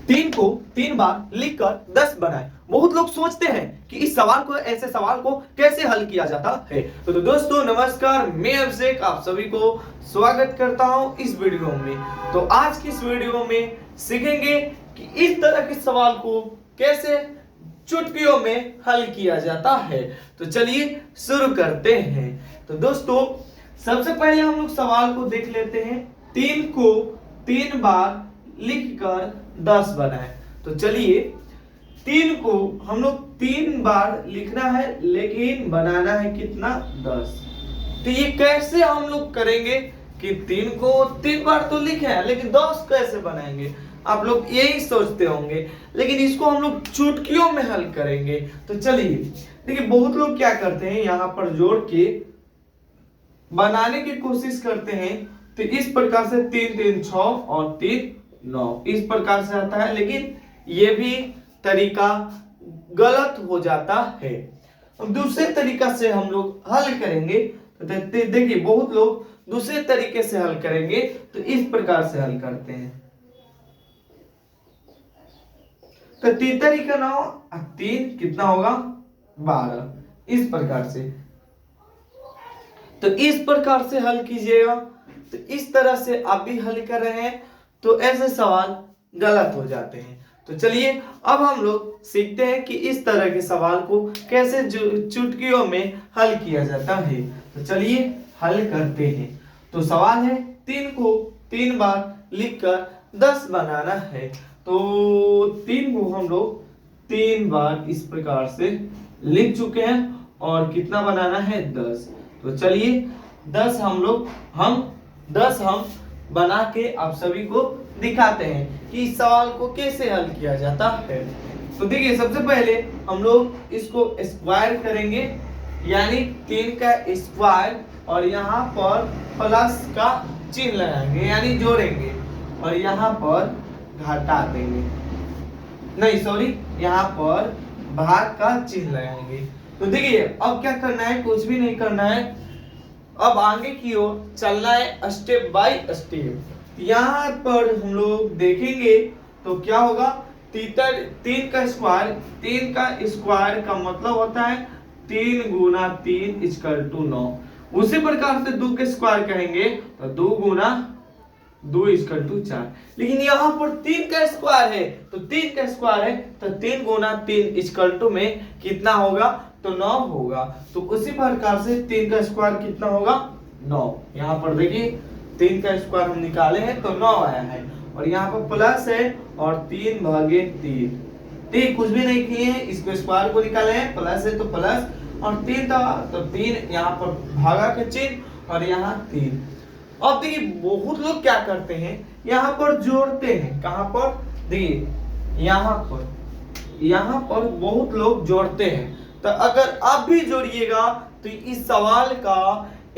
तीन को तीन बार लिखकर 10 बनाए। बहुत लोग सोचते हैं कि इस सवाल को, ऐसे सवाल को कैसे हल किया जाता है। तो दोस्तों नमस्कार, मैं अभिषेक आप सभी को स्वागत करता हूं इस वीडियो में। तो आज की इस वीडियो में सीखेंगे कि इस तरह के सवाल को कैसे चुटकियों में हल किया जाता है। तो चलिए शुरू करते हैं। तो दोस्तों सबसे पहले हम लोग सवाल को देख लेते हैं। तीन को तीन बार लिखकर 10 बनाए। तो चलिए तीन को हम लोग तीन बार लिखना है लेकिन बनाना है कितना, 10। तो ये कैसे हम लोग करेंगे कि तीन को तीन बार तो लिखे हैं लेकिन 10 कैसे बनाएंगे, आप लोग यही सोचते होंगे। लेकिन इसको हम लोग चुटकियों में हल करेंगे। तो चलिए देखिए, बहुत लोग क्या करते हैं, यहाँ पर जोड़ के बनाने की कोशिश करते हैं। तो इस प्रकार से 3 3 6 और 3 9 इस प्रकार से आता है, लेकिन ये भी तरीका गलत हो जाता है। अब दूसरे तरीका से हम लोग हल करेंगे। तो देखिए बहुत लोग दूसरे तरीके से हल करेंगे। तो इस प्रकार से हल करते हैं। तो तीन तरीका 9 3 कितना होगा 12, इस प्रकार से। तो इस प्रकार से हल कीजिएगा। तो इस तरह से आप भी हल कर रहे हैं तो ऐसे सवाल गलत हो जाते हैं। तो चलिए अब हम लोग सीखते हैं कि इस तरह के सवाल को कैसे चुटकियों में हल किया जाता है। तो चलिए हल करते हैं। तो सवाल है, तीन को तीन बार लिखकर 10 बनाना है। तो तीन को हम लोग तीन बार इस प्रकार से लिख चुके हैं और कितना बनाना है 10। तो चलिए 10 हम बना के आप सभी को दिखाते हैं कि इस सवाल को कैसे हल किया जाता है। तो देखिए सबसे पहले हम लोग इसको स्क्वायर करेंगे, यानी 3 का स्क्वायर, और यहाँ पर प्लस का चिन्ह लगाएंगे यानी जोड़ेंगे, और यहाँ पर घटा देंगे, नहीं सॉरी, यहाँ पर भाग का चिन्ह लगाएंगे। तो देखिए अब क्या करना है, कुछ भी नहीं करना है, अब आगे की ओर चलना है स्टेप बाय स्टेप। यहाँ पर हम लोग देखेंगे तो क्या होगा, तीन का स्क्वायर का मतलब होता है 3 गुना 3 = 9। उसी प्रकार से 2 के स्क्वायर कहेंगे तो 2 गुना 2 = 4। लेकिन यहाँ पर 3 का स्क्वायर है, तो 3 का स्क्वायर है तो 3 गुना 3 = में कितना होगा, तो 9 होगा। तो उसी प्रकार से 3 का स्क्वायर कितना होगा, 9। यहाँ पर देखिए 3 का स्क्वायर हम निकाले हैं तो 9 आया है, और यहाँ पर प्लस है और 3/3। ठीक, कुछ भी नहीं किए हैं, इसको स्क्वायर को निकाले हैं, प्लस है तो प्लस, और 3 था तो 3, यहाँ पर भागा के चिन्ह, और यहाँ 3। अब देखिए बहुत लोग क्या करते हैं, यहाँ पर जोड़ते हैं। कहाँ पर, देखिए यहाँ पर बहुत लोग जोड़ते हैं। तो अगर आप भी जोड़िएगा तो इस सवाल का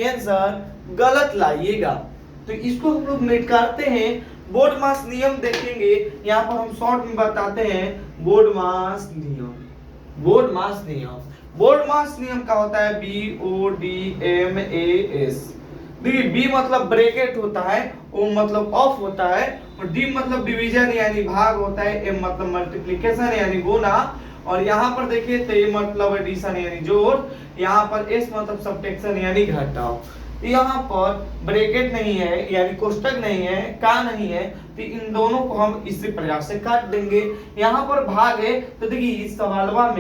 आंसर गलत लाइएगा। तो इसको हम लोग निकालते हैं। बोर्डमास नियम देखेंगे, यहाँ पर हम शॉर्ट में बताते हैं। बोर्डमास नियम का होता है BODMAS। देखिए बी मतलब ब्रैकेट होता है, ओ मतलब ऑफ होता है, और डी मतलब डिवीजन यानी भाग होता है, एम मतलब मल्टीप्लिकेशन यानी गुना, और यहाँ पर देखिए तो ये मतलब एडिशन यानी जोड़, यहाँ पर एस मतलब सब्ट्रैक्शन यानी घटाव। यहाँ पर ब्रैकेट नहीं है यानी कोष्टक नहीं है, का नहीं है, तो इन दोनों को हम इसी प्रकार से काट देंगे। यहाँ पर भाग है तो देखिए इस सवालवा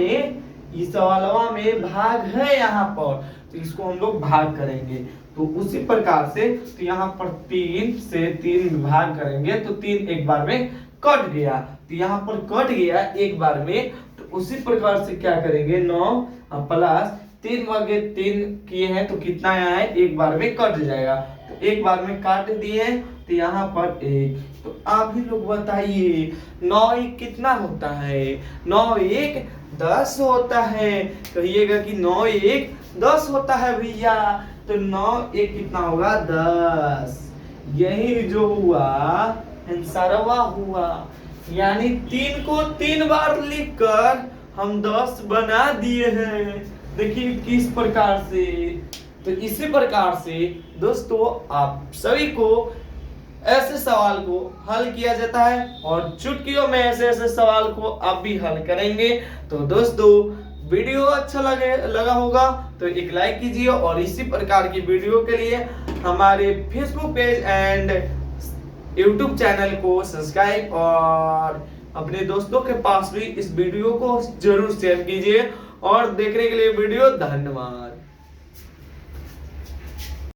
में भाग है यहाँ पर, तो इसको हम लोग भाग करेंगे। तो उसी प्रकार से तो यहाँ पर 3 से 3 भाग करेंगे तो 3 एक बार में कट गया, तो यहाँ पर कट गया एक बार में। तो उसी प्रकार से क्या करेंगे, 9 प्लस 3/3 किए हैं तो कितना आया है, एक बार में कट जाएगा। तो एक बार में काट दिए तो यहाँ पर 1। तो आप ही लोग बताइए 9 1 कितना होता है, 9 1 10 होता है। कहिएगा कि 9 1 10 होता है भैया। तो 9 1 कितना होगा, 10। यही जो हुआ आंसरवा हुआ, यानी 3 को 3 बार लिखकर हम 10 बना दिए हैं। देखिए किस प्रकार से। तो इसी प्रकार से दोस्तों आप सभी को ऐसे सवाल को हल किया जाता है और चुटकियों में ऐसे ऐसे सवाल को आप भी हल करेंगे। तो दोस्तों वीडियो अच्छा लगा होगा तो एक लाइक कीजिए और इसी प्रकार की वीडियो के लिए हमारे Facebook page and YouTube channel को सब्सक्राइब और अपने दोस्तों के पास भी इस वीडियो को जरूर शेयर कीजिए। और देखने के लिए वीडियो धन्यवाद।